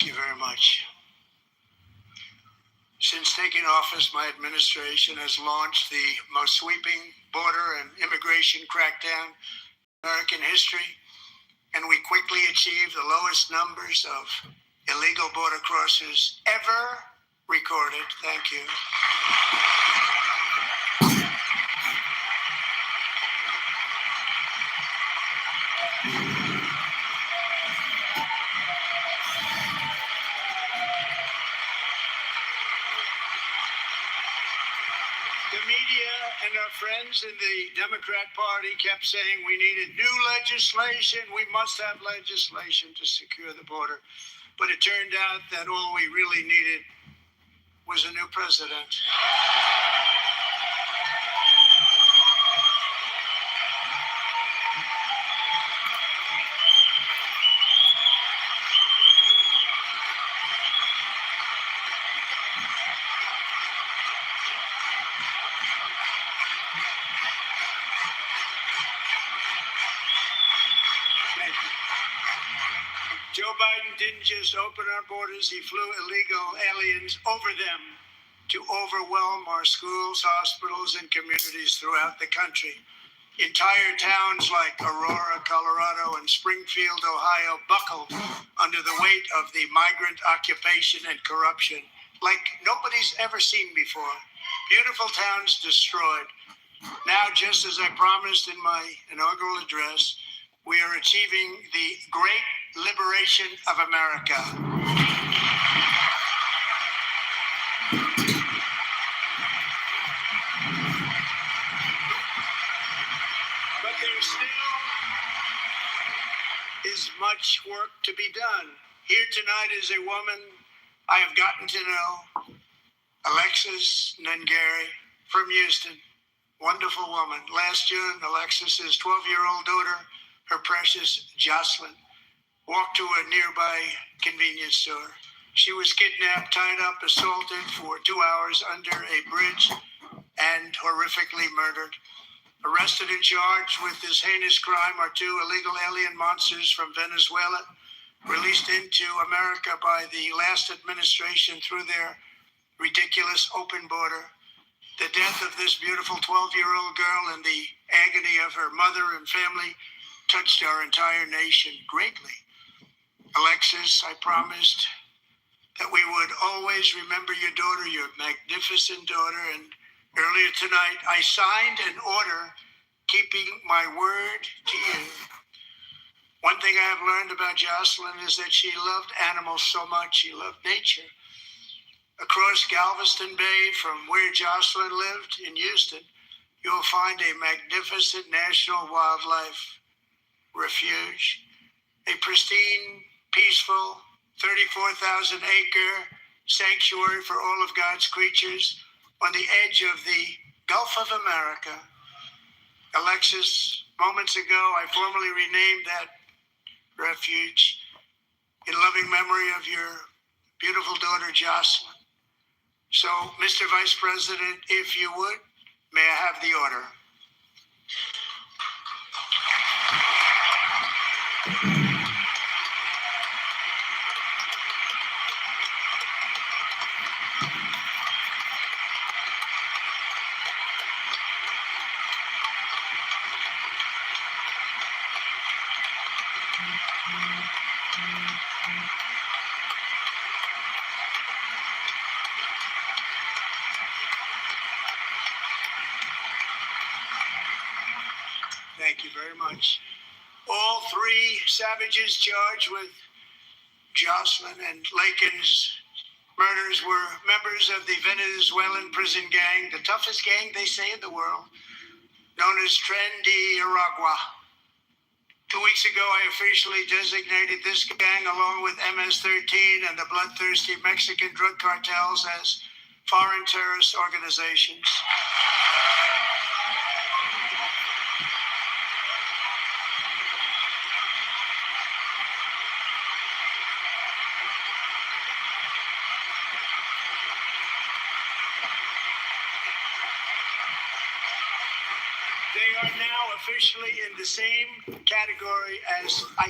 Thank you very much. Since taking office, my administration has launched the most sweeping border and immigration crackdown in American history, and we quickly achieved the lowest numbers of illegal border crossers ever recorded. Thank you. The media and our friends in the Democrat Party kept saying we needed new legislation. We must have legislation to secure the border. But it turned out that all we really needed was a new president. Joe Biden didn't just open our borders, he flew illegal aliens over them to overwhelm our schools, hospitals, and communities throughout the country. Entire towns like Aurora, Colorado, and Springfield, Ohio buckled under the weight of the migrant occupation and corruption like nobody's ever seen before. Beautiful towns destroyed. Now, just as I promised in my inaugural address, we are achieving the great liberation of America. But there still is much work to be done. Here tonight is a woman I have gotten to know, Alexis Nungari from Houston. Wonderful woman. Last June, Alexis's 12-year-old daughter, her precious Jocelyn, walked to a nearby convenience store. She was kidnapped, tied up, assaulted for 2 hours under a bridge, and horrifically murdered. Arrested and charged with this heinous crime are 2 illegal alien monsters from Venezuela, released into America by the last administration through their ridiculous open border. The death of this beautiful 12-year-old girl and the agony of her mother and family touched our entire nation greatly. Alexis, I promised that we would always remember your daughter, your magnificent daughter, and earlier tonight I signed an order keeping my word to you. One thing I have learned about Jocelyn is that she loved animals so much. She loved nature. Across Galveston Bay, from where Jocelyn lived in Houston, you will find a magnificent national wildlife refuge, a pristine, peaceful, 34,000-acre sanctuary for all of God's creatures on the edge of the Gulf of America. Alexis, moments ago, I formally renamed that refuge in loving memory of your beautiful daughter, Jocelyn. So, Mr. Vice President, if you would, may I have the order? Thank you very much. All 3 savages charged with Jocelyn and Lakin's murders were members of the Venezuelan prison gang, the toughest gang, they say, in the world, known as Tren de Aragua. 2 weeks ago, I officially designated this gang, along with MS-13 and the bloodthirsty Mexican drug cartels, as foreign terrorist organizations. They are now officially in the same category as